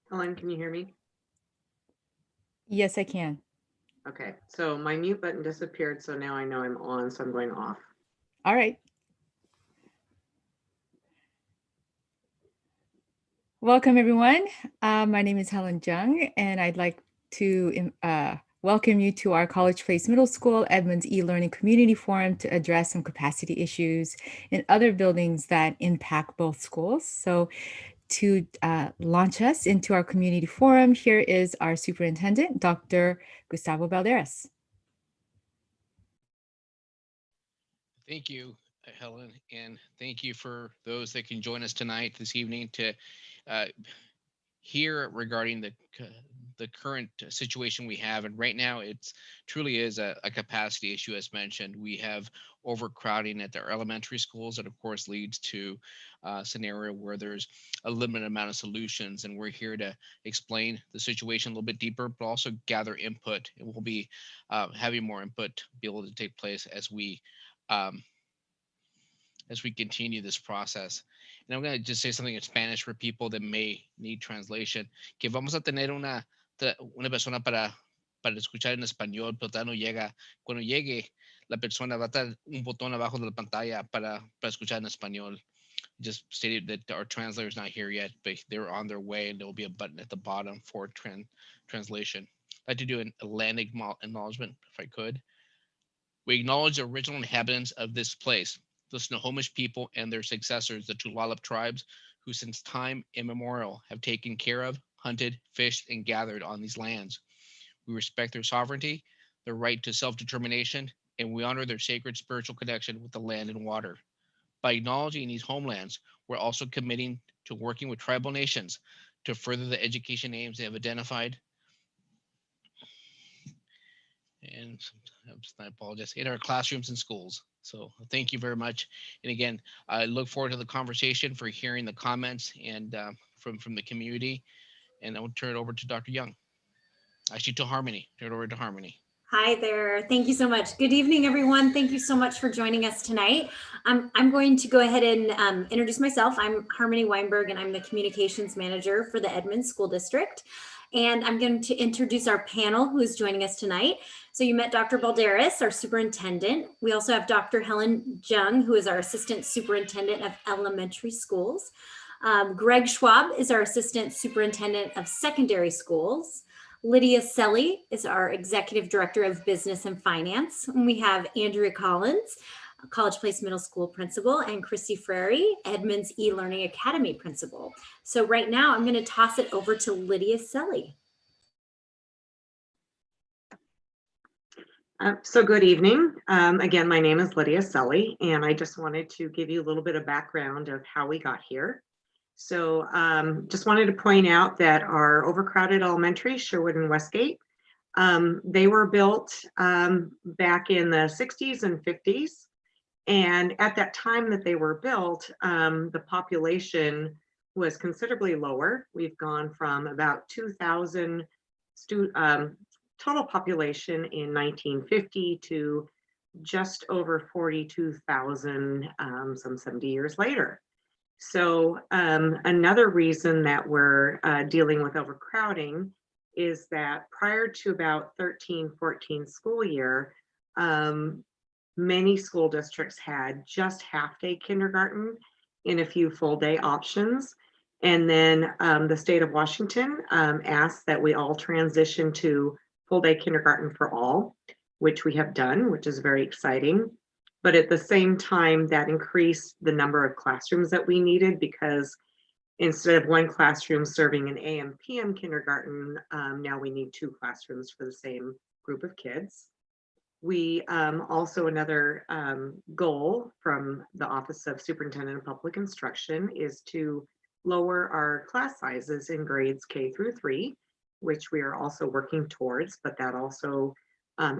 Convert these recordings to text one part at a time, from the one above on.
Helen, can you hear me? Yes, I can. Okay, so my mute button disappeared, so now I know I'm on, so I'm going off. All right. Welcome, everyone. My name is Helen Jung, and I'd like to welcome you to our College Place Middle School Edmonds e-learning community forum to address some capacity issues in other buildings that impact both schools. So to launch us into our community forum, here is our superintendent, Dr. Gustavo Balderas. Thank you, Helen, and thank you for those that can join us tonight, this evening, to uh, hear regarding the current situation we have. And right now, it's truly is a capacity issue, as mentioned. We have overcrowding at our elementary schools, that of course leads to a scenario where there's a limited amount of solutions. And we're here to explain the situation a little bit deeper, but also gather input. And we'll be having more input be able to take place um, as we continue this process. And I'm going to just say something in Spanish for people that may need translation, que vamos a tener una persona para escuchar en español, pero todavía no llega. Cuando llegue, la persona va a estar un botón abajo de la pantalla para escuchar en español. Just stated that our translator is not here yet, but they're on their way, and there will be a button at the bottom for translation. I'd like to do a land acknowledgement, if I could. We acknowledge the original inhabitants of this place, the Snohomish people and their successors, the Tulalip tribes, who since time immemorial have taken care of, hunted, fished, and gathered on these lands. We respect their sovereignty, their right to self-determination, and we honor their sacred spiritual connection with the land and water. By acknowledging these homelands, we're also committing to working with tribal nations to further the education aims they have identified, and sometimes I apologize, in our classrooms and schools. So thank you very much. And again, I look forward to the conversation, for hearing the comments and from the community. And I will turn it over to Dr. Young. Actually, to Harmony. Turn it over to Harmony. Hi there. Thank you so much. Good evening, everyone. Thank you so much for joining us tonight. I'm going to go ahead and introduce myself. I'm Harmony Weinberg, and I'm the Communications Manager for the Edmonds School District. And I'm going to introduce our panel who is joining us tonight. So you met Dr. Balderas, our superintendent. We also have Dr. Helen Jung, who is our Assistant Superintendent of Elementary Schools. Greg Schwab is our Assistant Superintendent of Secondary Schools. Lydia Selly is our Executive Director of Business and Finance. And we have Andrea Collins, College Place Middle School Principal, and Christy Frary, Edmonds e-Learning Academy Principal. So right now I'm going to toss it over to Lydia Selly. So good evening. Again, my name is Lydia Selly, and I just wanted to give you a little bit of background of how we got here. So just wanted to point out that our overcrowded elementary, Sherwood and Westgate, they were built back in the 60s and 50s. And at that time that they were built, the population was considerably lower. We've gone from about 2,000 total population in 1950 to just over 42,000 some 70 years later. So another reason that we're dealing with overcrowding is that prior to about 13-14 school year, many school districts had just half-day kindergarten in a few full-day options. And then the state of Washington asked that we all transition to full-day kindergarten for all, which we have done, which is very exciting. But at the same time, that increased the number of classrooms that we needed, because instead of one classroom serving an AM PM kindergarten, now we need two classrooms for the same group of kids. We also, another goal from the Office of Superintendent of Public Instruction is to lower our class sizes in grades K through 3, which we are also working towards, but that also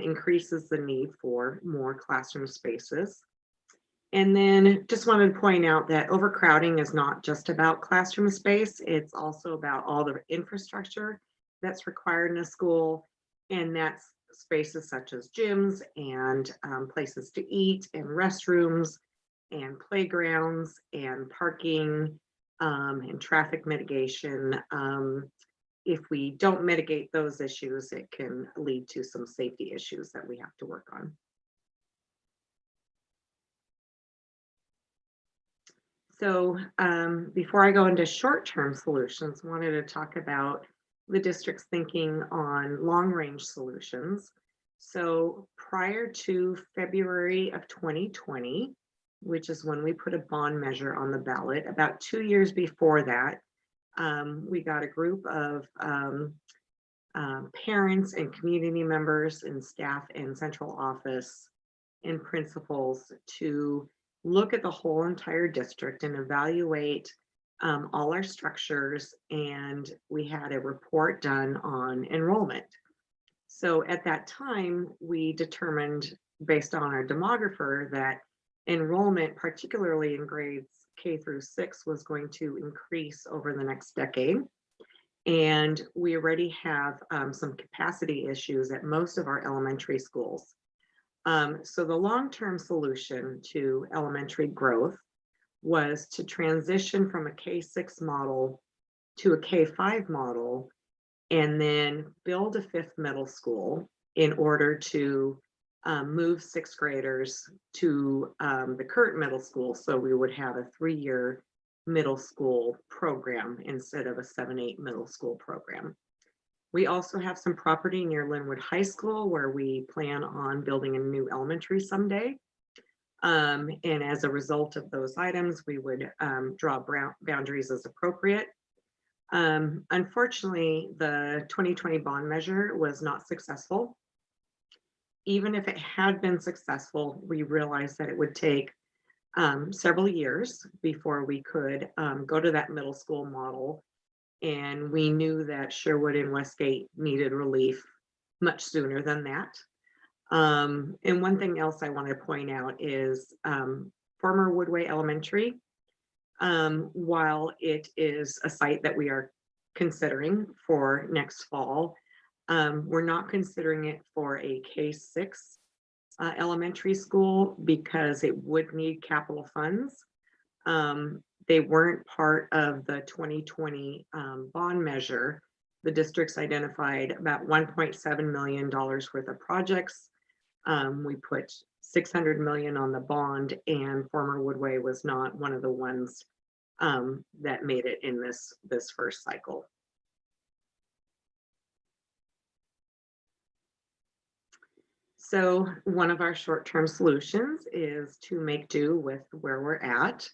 increases the need for more classroom spaces. And then just wanted to point out that overcrowding is not just about classroom space, it's also about all the infrastructure that's required in a school, and that's spaces such as gyms and places to eat and restrooms and playgrounds and parking and traffic mitigation. if we don't mitigate those issues, it can lead to some safety issues that we have to work on. So before I go into short-term solutions, I wanted to talk about the district's thinking on long-range solutions. So prior to February of 2020, which is when we put a bond measure on the ballot, about 2 years before that, we got a group of parents and community members and staff and central office and principals to look at the whole entire district and evaluate all our structures, and we had a report done on enrollment. So at that time, we determined, based on our demographer, that enrollment, particularly in grades K through 6, was going to increase over the next decade. And we already have some capacity issues at most of our elementary schools. So the long-term solution to elementary growth was to transition from a K-6 model to a K-5 model, and then build a 5th middle school in order to move 6th graders to the current middle school. So we would have a 3-year middle school program instead of a 7-8 middle school program. We also have some property near Linwood High School where we plan on building a new elementary someday. And as a result of those items, we would draw boundaries as appropriate. Unfortunately, the 2020 bond measure was not successful. Even if it had been successful, we realized that it would take several years before we could go to that middle school model. And we knew that Sherwood and Westgate needed relief much sooner than that. And one thing else I want to point out is former Woodway Elementary, while it is a site that we are considering for next fall, we're not considering it for a K-6 elementary school because it would need capital funds. They weren't part of the 2020 bond measure. The districts identified about $1.7 million worth of projects. We put $600 million on the bond, and former Woodway was not one of the ones that made it in this first cycle. So one of our short-term solutions is to make do with where we're at,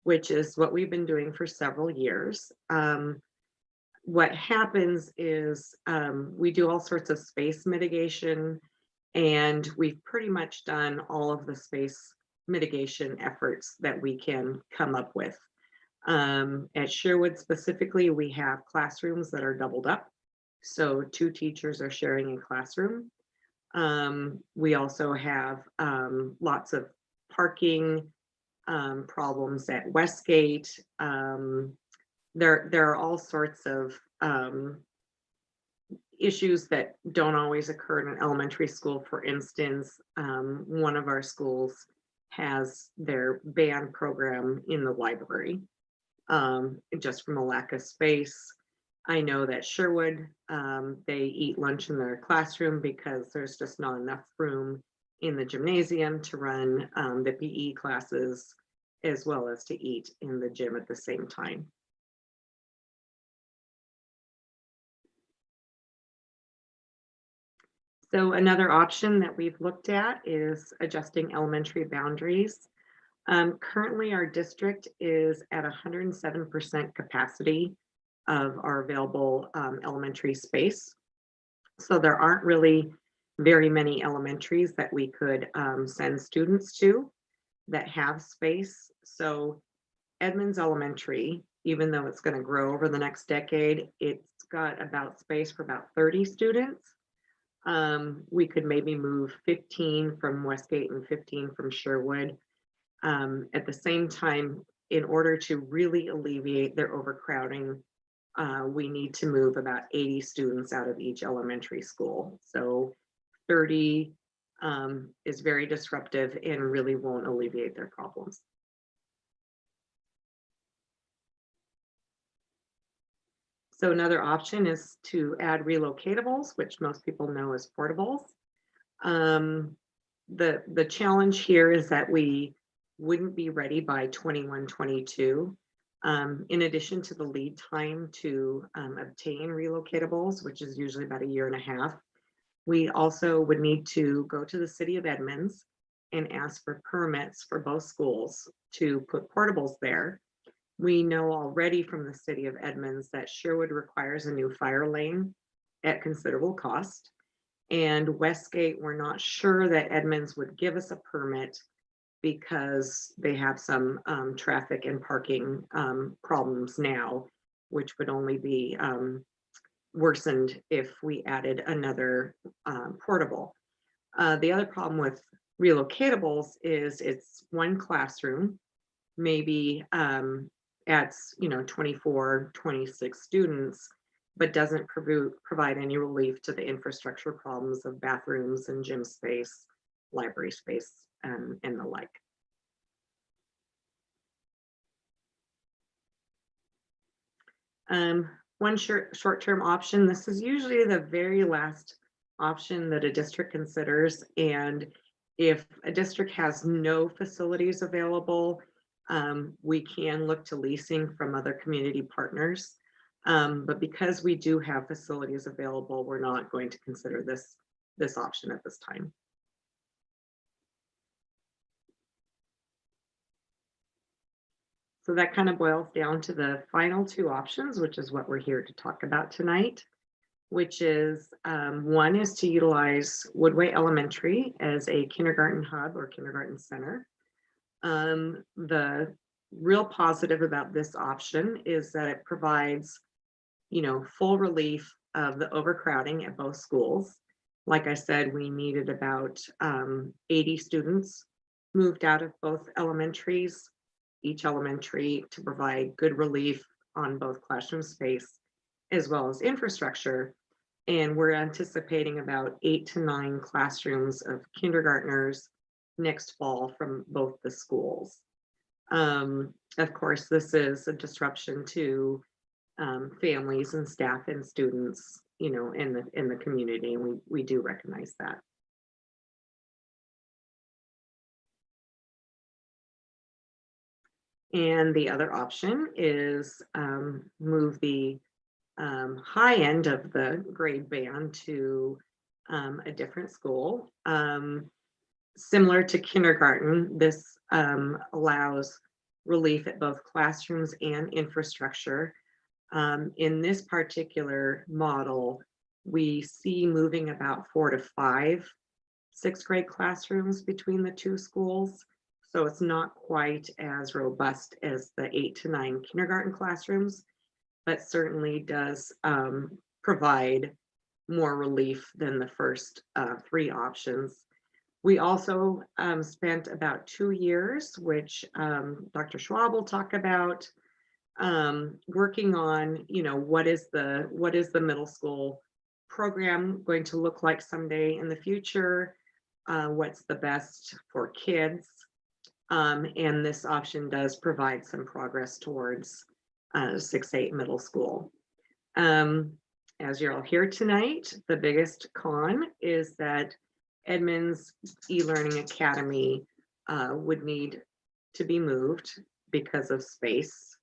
which is what we've been doing for several years. What happens is we do all sorts of space mitigation, and we've pretty much done all of the space mitigation efforts that we can come up with. At Sherwood specifically, we have classrooms that are doubled up. So 2 teachers are sharing a classroom. We also have lots of parking problems at Westgate. There are all sorts of issues that don't always occur in an elementary school. For instance, one of our schools has their band program in the library, just from a lack of space. I know that Sherwood, they eat lunch in their classroom because there's just not enough room in the gymnasium to run the PE classes as well as to eat in the gym at the same time. So another option that we've looked at is adjusting elementary boundaries. Currently, our district is at 107% capacity of our available elementary space. So there aren't really very many elementaries that we could send students to that have space. So Edmonds Elementary, even though it's going to grow over the next decade, it's got about space for about 30 students. We could maybe move 15 from Westgate and 15 from Sherwood. At the same time, in order to really alleviate their overcrowding, we need to move about 80 students out of each elementary school. So 30 is very disruptive and really won't alleviate their problems. So another option is to add relocatables, which most people know as portables. The challenge here is that we wouldn't be ready by 21-22. In addition to the lead time to obtain relocatables, which is usually about a year and a half, we also would need to go to the city of Edmonds and ask for permits for both schools to put portables there. We know already from the city of Edmonds that Sherwood requires a new fire lane at considerable cost. And Westgate, we're not sure that Edmonds would give us a permit because they have some traffic and parking problems now, which would only be worsened if we added another portable. The other problem with relocatables is it's one classroom, maybe adds 24, 26 students, but doesn't provide any relief to the infrastructure problems of bathrooms and gym space, library space, and the like. One short-term option, this is usually the very last option that a district considers. And if a district has no facilities available, we can look to leasing from other community partners. But because we do have facilities available, we're not going to consider this option at this time. So that kind of boils down to the final two options, which is what we're here to talk about tonight, which is one is to utilize Woodway Elementary as a kindergarten hub or kindergarten center. The real positive about this option is that it provides, full relief of the overcrowding at both schools. Like I said, we needed about 80 students moved out of both elementaries, each elementary, to provide good relief on both classroom space as well as infrastructure. And we're anticipating about 8 to 9 classrooms of kindergartners next fall from both the schools. Of course, this is a disruption to families and staff and students, in the community, and we do recognize that. And the other option is move the high end of the grade band to a different school. Similar to kindergarten, this allows relief at both classrooms and infrastructure. In this particular model, we see moving about 4 to 5 sixth grade classrooms between the two schools. So it's not quite as robust as the 8 to 9 kindergarten classrooms, but certainly does provide more relief than the first 3 options. We also spent about 2 years, which Dr. Schwab will talk about, working on, what is the middle school program going to look like someday in the future? What's the best for kids? And this option does provide some progress towards 6-8 middle school. As you're all here tonight, the biggest con is that Edmonds eLearning Academy would need to be moved because of space.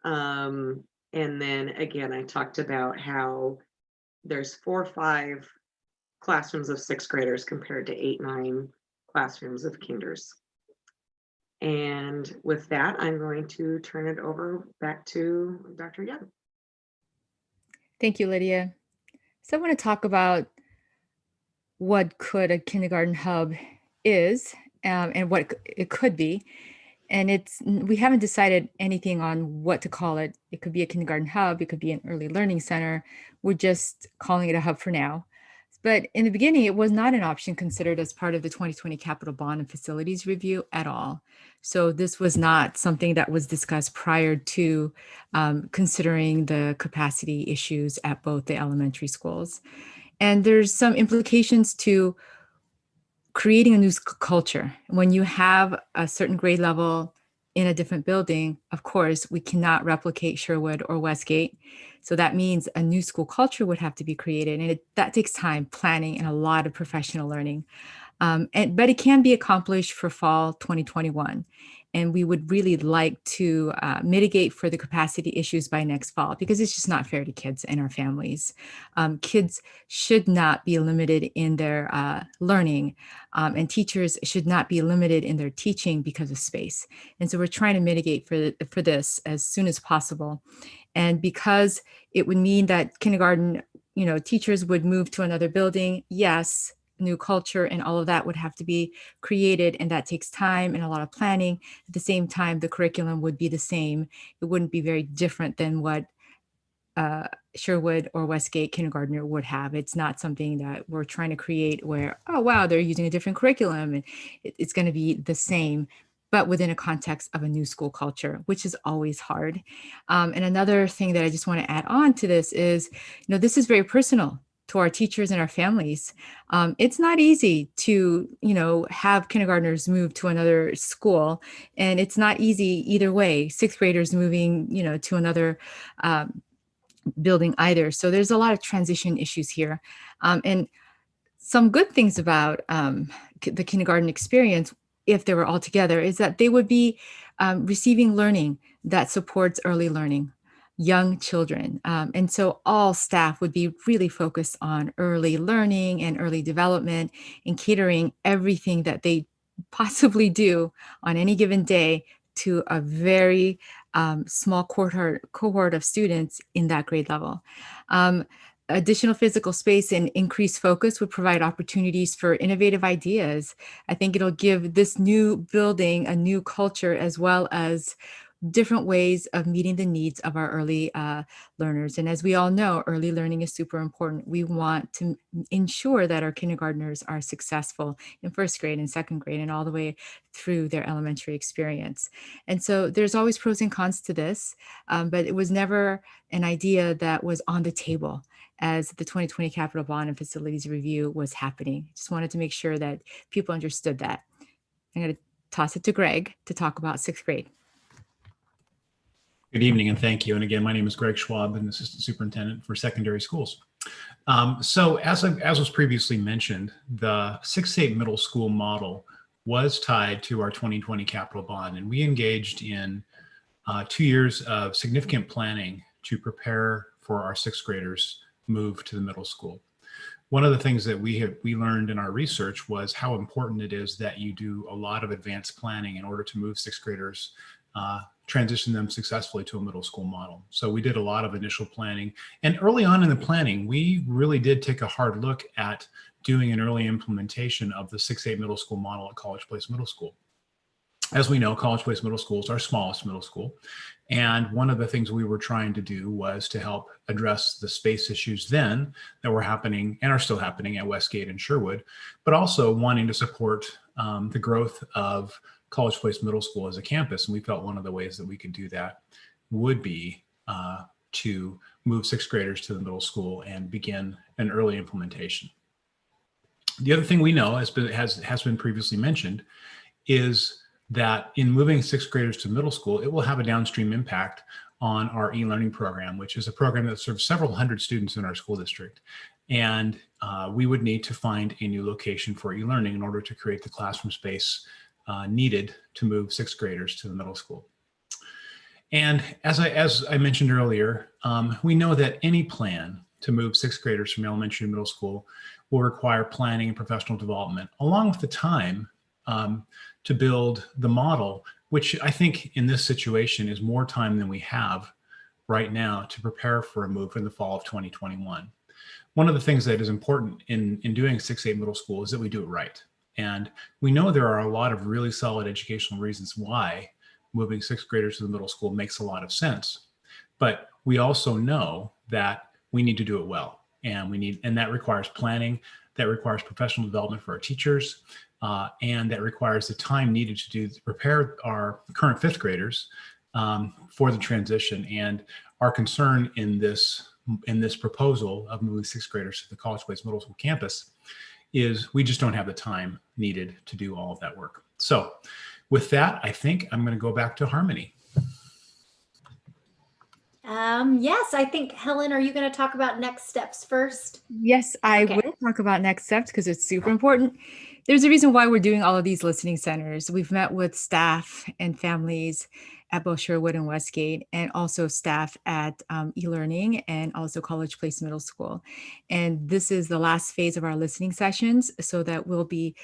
And then again, I talked about how there's 4 or 5 classrooms of 6th graders compared to 8, 9 classrooms of kinders. And with that, I'm going to turn it over back to Dr. Young. Thank you, Lydia. So I want to talk about what could a kindergarten hub is and what it could be. And we haven't decided anything on what to call it. It could be a kindergarten hub. It could be an early learning center. We're just calling it a hub for now. But in the beginning, it was not an option considered as part of the 2020 Capital Bond and Facilities Review at all. So this was not something that was discussed prior to considering the capacity issues at both the elementary schools. And there's some implications to creating a new culture. When you have a certain grade level in a different building, of course, we cannot replicate Sherwood or Westgate. So that means a new school culture would have to be created. And that takes time, planning, and a lot of professional learning. But it can be accomplished for fall 2021. And we would really like to mitigate for the capacity issues by next fall, because it's just not fair to kids and our families. Kids should not be limited in their learning, and teachers should not be limited in their teaching because of space. And so we're trying to mitigate for this as soon as possible. And because it would mean that kindergarten, teachers would move to another building, yes, new culture and all of that would have to be created, and that takes time and a lot of planning. At the same time, the curriculum would be the same. It wouldn't be very different than what Sherwood or Westgate kindergartner would have. It's not something that we're trying to create where, oh wow, they're using a different curriculum, and it's going to be the same, but within a context of a new school culture, which is always hard. And another thing that I just want to add on to this is, this is very personal to our teachers and our families. It's not easy to, have kindergartners move to another school, and it's not easy either way. Sixth graders moving, to another building either. So there's a lot of transition issues here. And some good things about the kindergarten experience, if they were all together, is that they would be receiving learning that supports early learning, young children. And so all staff would be really focused on early learning and early development and catering everything that they possibly do on any given day to a very small cohort of students in that grade level. Additional physical space and increased focus would provide opportunities for innovative ideas. I think it'll give this new building a new culture, as well as different ways of meeting the needs of our early learners. And as we all know, early learning is super important. We want to ensure that our kindergartners are successful in first grade and second grade and all the way through their elementary experience. And so there's always pros and cons to this, but it was never an idea that was on the table as the 2020 Capital Bond and Facilities Review was happening. Just wanted to make sure that people understood that. I'm going to toss it to Greg to talk about sixth grade. Good evening and thank you. And again, my name is Greg Schwab, and Assistant Superintendent for Secondary Schools. So as was previously mentioned, the 6-8 middle school model was tied to our 2020 capital bond, and we engaged in 2 years of significant planning to prepare for our sixth graders move to the middle school. One of the things that we learned in our research was how important it is that you do a lot of advanced planning in order to move sixth graders, transition them successfully to a middle school model. So we did a lot of initial planning, and early on in the planning, we really did take a hard look at doing an early implementation of the 6-8 middle school model at College Place Middle School. As we know, College Place Middle School is our smallest middle school. And one of the things we were trying to do was to help address the space issues then that were happening and are still happening at Westgate and Sherwood, but also wanting to support the growth of College Place Middle School as a campus. And we felt one of the ways that we could do that would be to move sixth graders to the middle school and begin an early implementation. The other thing we know, has been previously mentioned, is that in moving sixth graders to middle school, it will have a downstream impact on our e-learning program, which is a program that serves several hundred students in our school district. And we would need to find a new location for e-learning in order to create the classroom space needed to move sixth graders to the middle school. And as I mentioned earlier, we know that any plan to move sixth graders from elementary to middle school will require planning and professional development, along with the time to build the model, which I think in this situation is more time than we have right now to prepare for a move in the fall of 2021. One of the things that is important in doing 6-8 middle school is that we do it right. And we know there are a lot of really solid educational reasons why moving sixth graders to the middle school makes a lot of sense. But we also know that we need to do it well. And that requires planning, that requires professional development for our teachers, and that requires the time needed to prepare our current fifth graders for the transition. And our concern in this proposal of moving sixth graders to the College Place Middle School campus is we just don't have the time needed to do all of that work. So With that, I think I'm going to go back to Harmony. Yes, I think, Helen, are you going to talk about next steps first? Yes, I Okay. will talk about next steps because it's super important. There's a reason why we're doing all of these listening centers. We've met with staff and families at both Sherwood and Westgate, and also staff at eLearning and also College Place Middle School. And this is the last phase of our listening sessions so that we'll be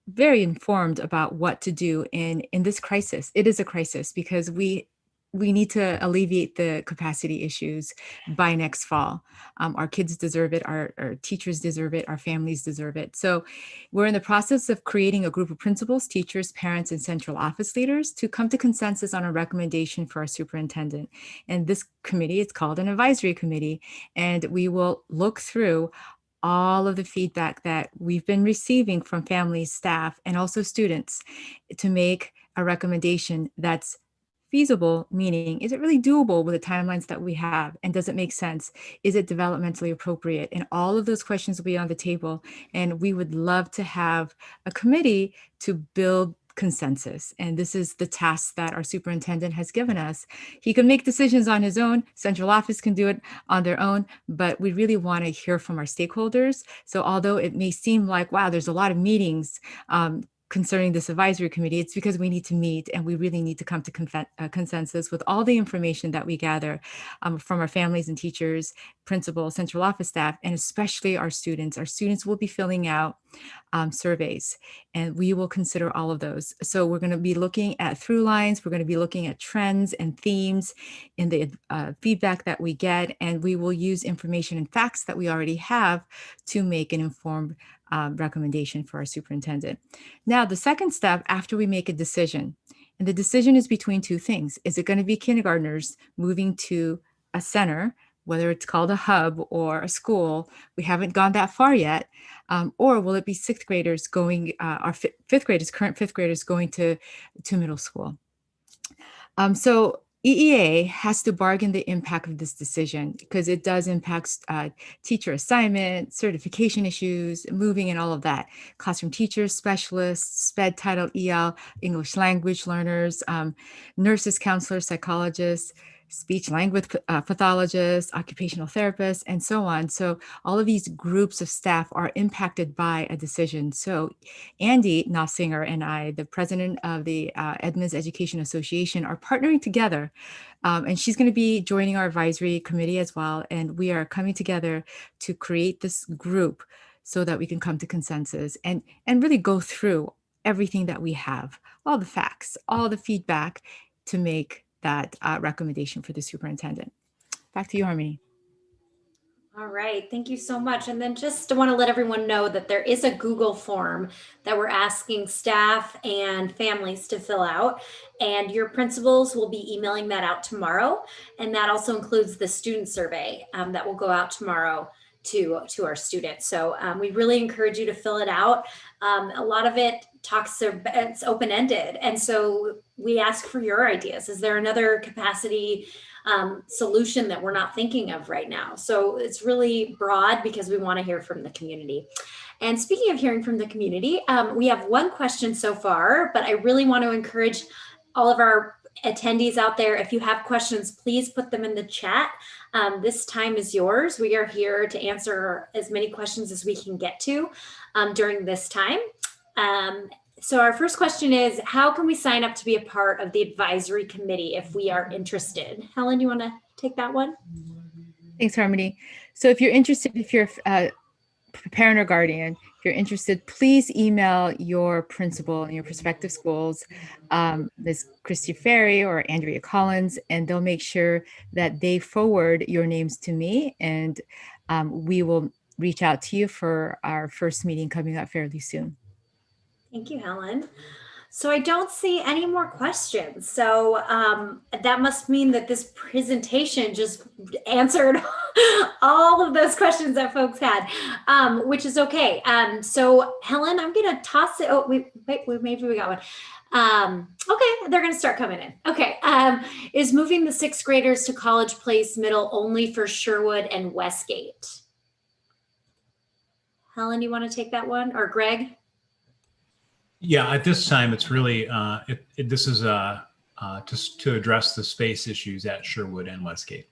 very informed about what to do in this crisis. It is a crisis because we need to alleviate the capacity issues by next fall. Our kids deserve it, our teachers deserve it, our families deserve it. So we're in the process of creating a group of principals, teachers, parents, and central office leaders to come to consensus on a recommendation for our superintendent. And this committee, it's called an advisory committee, and we will look through all of the feedback that we've been receiving from families, staff, and also students to make a recommendation that's feasible, meaning, is it really doable with the timelines that we have? And does it make sense? Is it developmentally appropriate? And all of those questions will be on the table. And we would love to have a committee to build consensus. And this is the task that our superintendent has given us. He can make decisions on his own. Central office can do it on their own, but we really want to hear from our stakeholders. So although it may seem like, wow, there's a lot of meetings concerning this advisory committee, it's because we need to meet and we really need to come to consensus with all the information that we gather from our families and teachers, principals, central office staff, and especially our students. Our students will be filling out surveys, and we will consider all of those. So we're going to be looking at through lines, we're going to be looking at trends and themes in the feedback that we get, and we will use information and facts that we already have to make an informed recommendation for our superintendent. Now, the second step after we make a decision, and the decision is between two things. Is it going to be kindergartners moving to a center, whether it's called a hub or a school? We haven't gone that far yet. Or will it be sixth graders going, our fifth graders, current fifth graders going to middle school? So EEA has to bargain the impact of this decision because it does impact teacher assignment, certification issues, moving and all of that. Classroom teachers, specialists, SPED, Title, EL, English language learners, nurses, counselors, psychologists, speech language pathologists, occupational therapists, and so on. So all of these groups of staff are impacted by a decision. So Andy Nossinger and I, the president of the Edmonds Education Association, are partnering together. And she's going to be joining our advisory committee as well. And we are coming together to create this group so that we can come to consensus and really go through everything that we have, all the facts, all the feedback to make that recommendation for the superintendent. Back to you, Harmony. All right, thank you so much. And then just want to let everyone know that there is a Google form that we're asking staff and families to fill out, and your principals will be emailing that out tomorrow. And that also includes the student survey that will go out tomorrow to our students. So we really encourage you to fill it out. A lot of it it's open-ended. And so we ask for your ideas. Is there another capacity solution that we're not thinking of right now? So it's really broad because we want to hear from the community. And speaking of hearing from the community, we have one question so far, but I really want to encourage all of our attendees out there, if you have questions, please put them in the chat. This time is yours. We are here to answer as many questions as we can get to during this time. So our first question is, how can we sign up to be a part of the advisory committee if we are interested? Helen, you want to take that one? Thanks, Harmony. So if you're interested, if you're a parent or guardian, if you're interested, please email your principal in your prospective schools, Ms. Christy Ferry or Andrea Collins, and they'll make sure that they forward your names to me, and we will reach out to you for our first meeting coming up fairly soon. Thank you, Helen. So I don't see any more questions. So that must mean that this presentation just answered all of those questions that folks had, which is okay. So Helen, I'm going to toss it. Oh, wait, maybe we got one. Okay, they're going to start coming in. Okay. Is moving the sixth graders to College Place Middle only for Sherwood and Westgate? Helen, you want to take that one, or Greg? Yeah, at this time, it's really, this is to address the space issues at Sherwood and Westgate.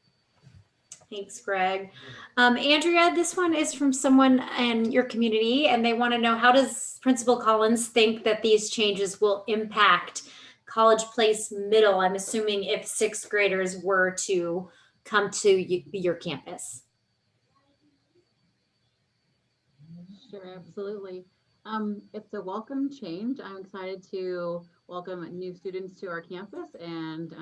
Thanks, Greg. Andrea, this one is from someone in your community, and they want to know, how does Principal Collins think that these changes will impact College Place Middle? I'm assuming if sixth graders were to come to your campus. Sure, absolutely. It's a welcome change. I'm excited to welcome new students to our campus, and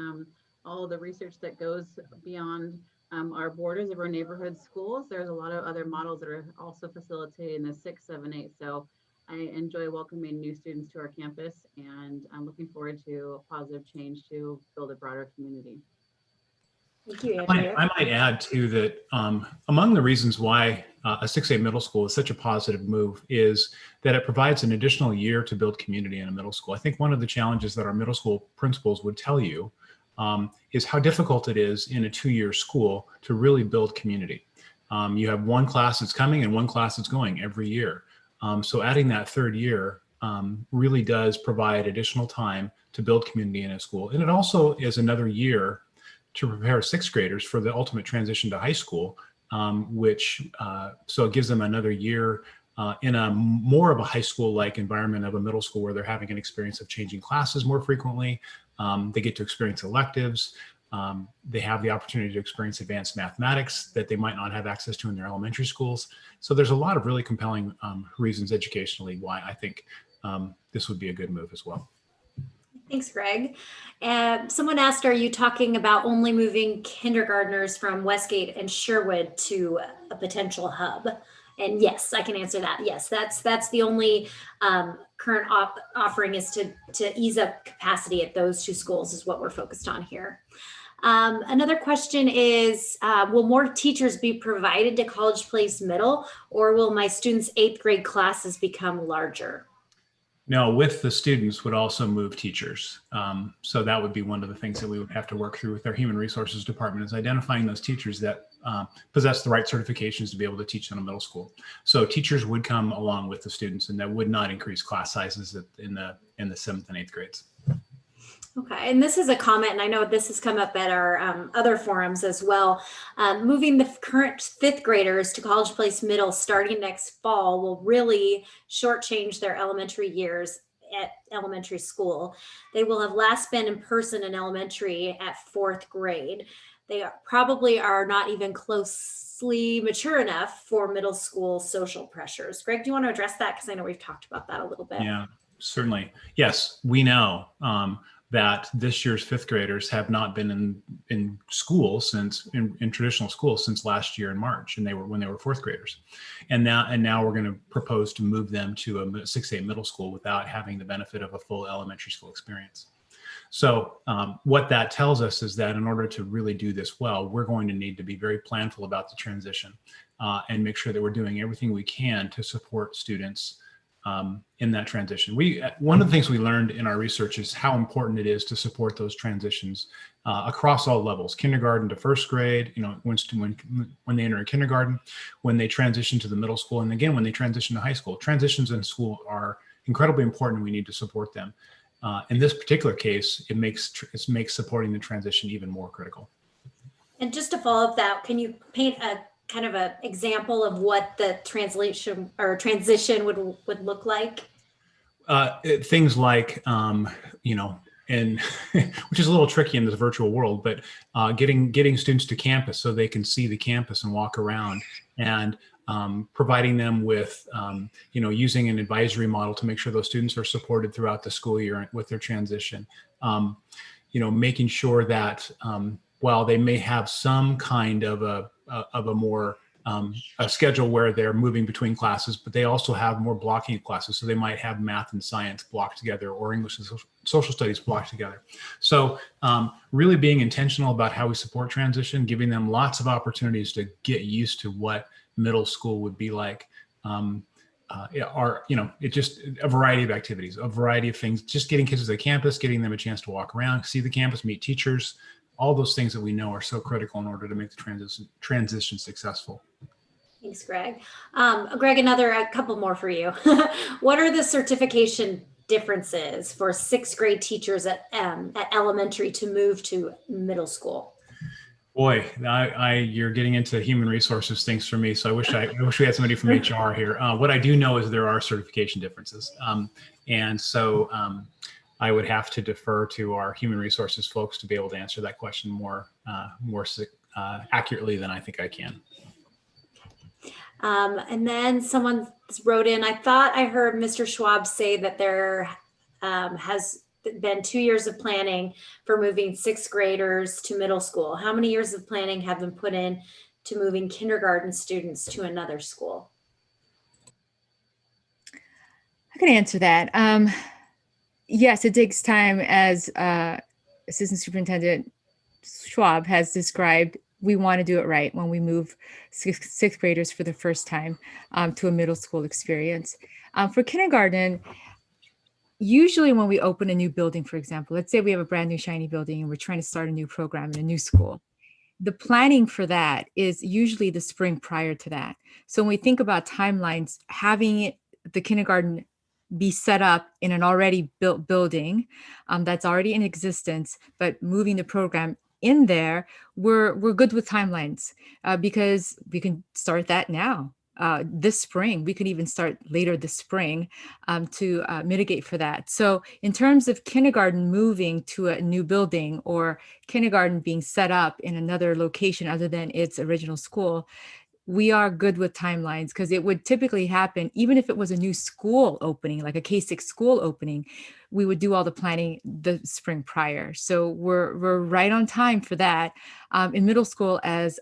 all the research that goes beyond our borders of our neighborhood schools. There's a lot of other models that are also facilitating the 6, 7, 8. So I enjoy welcoming new students to our campus, and I'm looking forward to a positive change to build a broader community. Thank you, Andrea. I might add too that among the reasons why a 6A middle school is such a positive move is that it provides an additional year to build community in a middle school. I think one of the challenges that our middle school principals would tell you is how difficult it is in a 2-year school to really build community. You have one class that's coming and one class that's going every year. So adding that 3rd year really does provide additional time to build community in a school. And it also is another year to prepare 6th graders for the ultimate transition to high school, so it gives them another year in a more of a high school-like environment of a middle school where they're having an experience of changing classes more frequently. They get to experience electives. They have the opportunity to experience advanced mathematics that they might not have access to in their elementary schools. So there's a lot of really compelling reasons educationally why I think this would be a good move as well. Thanks, Greg. Someone asked, are you talking about only moving kindergartners from Westgate and Sherwood to a potential hub? And yes, I can answer that. Yes, that's the only current offering, is to ease up capacity at those 2 schools is what we're focused on here. Another question is, will more teachers be provided to College Place Middle, or will my students' 8th grade classes become larger? No, with the students would also move teachers. So that would be one of the things that we would have to work through with our human resources department, is identifying those teachers that possess the right certifications to be able to teach in a middle school. So teachers would come along with the students, and that would not increase class sizes in the 7th and 8th grades. Okay, and this is a comment, and I know this has come up at our other forums as well. Moving the current 5th graders to College Place Middle starting next fall will really shortchange their elementary years at elementary school. They will have last been in person in elementary at 4th grade. They probably are not even closely mature enough for middle school social pressures. Greg, do you want to address that? Because I know we've talked about that a little bit. Yeah, certainly. Yes, we know that this year's 5th graders have not been in school in traditional school since last year in March, and when they were 4th graders, and now we're going to propose to move them to a 6A middle school without having the benefit of a full elementary school experience. So what that tells us is that in order to really do this well, we're going to need to be very planful about the transition and make sure that we're doing everything we can to support students in that transition. One of the things we learned in our research is how important it is to support those transitions across all levels: kindergarten to 1st grade, when they enter kindergarten, when they transition to the middle school, and again when they transition to high school. Transitions in school are incredibly important. We need to support them. In this particular case, it makes supporting the transition even more critical. And just to follow up that, can you paint a kind of an example of what the transition would look like? Things like, and which is a little tricky in this virtual world, but getting students to campus so they can see the campus and walk around, and providing them with, using an advisory model to make sure those students are supported throughout the school year with their transition. Making sure that while they may have some kind of a more a schedule where they're moving between classes, but they also have more blocking of classes. So they might have math and science blocked together, or English and social studies blocked together. So really being intentional about how we support transition, giving them lots of opportunities to get used to what middle school would be like. It's just a variety of activities, a variety of things, just getting kids to the campus, getting them a chance to walk around, see the campus, meet teachers, all those things that we know are so critical in order to make the transition successful. Thanks, Greg. Greg, a couple more for you. What are the certification differences for sixth grade teachers at elementary to move to middle school? Boy, you're getting into human resources things for me. So I wish we had somebody from HR here. What I do know is there are certification differences, and so I would have to defer to our human resources folks to be able to answer that question more accurately than I think I can. And then someone wrote in, I thought I heard Mr. Schwab say that there has been 2 years of planning for moving sixth graders to middle school. How many years of planning have been put in to moving kindergarten students to another school? I can answer that. Yes, it takes time, as Assistant Superintendent Schwab has described. We want to do it right when we move sixth graders for the first time to a middle school experience. For kindergarten, usually when we open a new building, for example, let's say we have a brand new shiny building and we're trying to start a new program in a new school. The planning for that is usually the spring prior to that. So when we think about timelines, having the kindergarten be set up in an already built building that's already in existence, but moving the program in there, we're good with timelines because we can start that now. This spring, we could even start later this spring to mitigate for that. So in terms of kindergarten moving to a new building or kindergarten being set up in another location other than its original school, we are good with timelines because it would typically happen, even if it was a new school opening, like a K-6 school opening, we would do all the planning the spring prior. So we're right on time for that. In middle school, as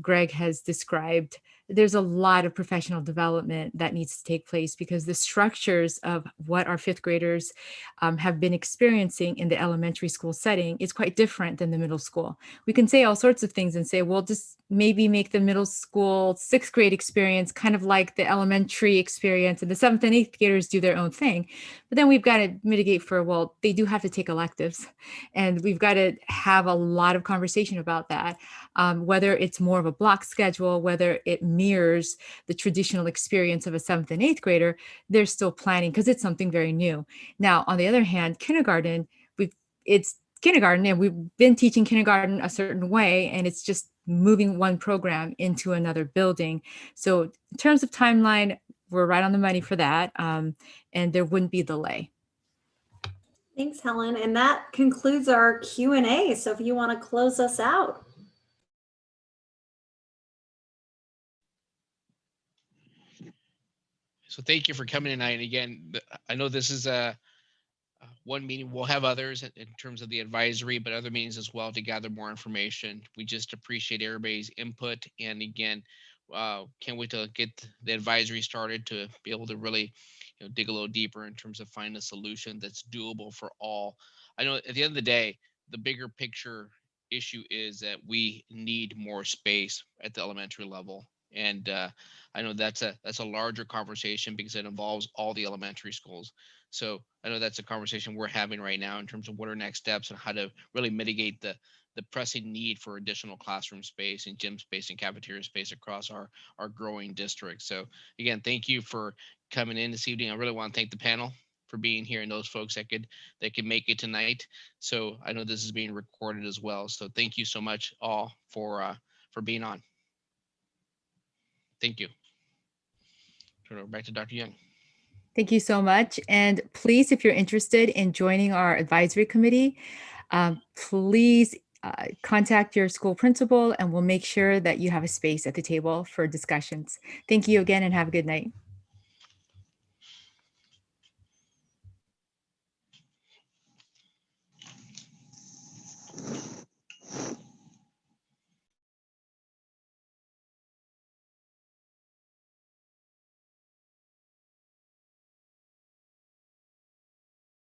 Greg has described, there's a lot of professional development that needs to take place because the structures of what our fifth graders have been experiencing in the elementary school setting is quite different than the middle school. We can say all sorts of things and say, well, just maybe make the middle school sixth grade experience kind of like the elementary experience, and the seventh and eighth graders do their own thing. But then we've got to mitigate for, well, they do have to take electives, and we've got to have a lot of conversation about that, whether it's more of a block schedule, whether it mirrors the traditional experience of a seventh and eighth grader. They're still planning because it's something very new. Now, on the other hand, kindergarten, it's kindergarten and we've been teaching kindergarten a certain way, and it's just moving one program into another building. So in terms of timeline, we're right on the money for that, and there wouldn't be delay. Thanks, Helen. And that concludes our Q&A. So if you want to close us out. So thank you for coming tonight. And again, I know this is one meeting. We'll have others in terms of the advisory, but other meetings as well to gather more information. We just appreciate everybody's input. And again, can't wait to get the advisory started to be able to really dig a little deeper in terms of finding a solution that's doable for all. I know at the end of the day, the bigger picture issue is that we need more space at the elementary level. And I know that's a larger conversation because it involves all the elementary schools. So I know that's a conversation we're having right now in terms of what are next steps and how to really mitigate the pressing need for additional classroom space and gym space and cafeteria space across our growing district. So again, thank you for coming in this evening. I really want to thank the panel for being here and those folks that could make it tonight. So I know this is being recorded as well. So thank you so much all for being on. Thank you. Turn it over back to Dr. Young. Thank you so much. And please, if you're interested in joining our advisory committee, please contact your school principal and we'll make sure that you have a space at the table for discussions. Thank you again and have a good night.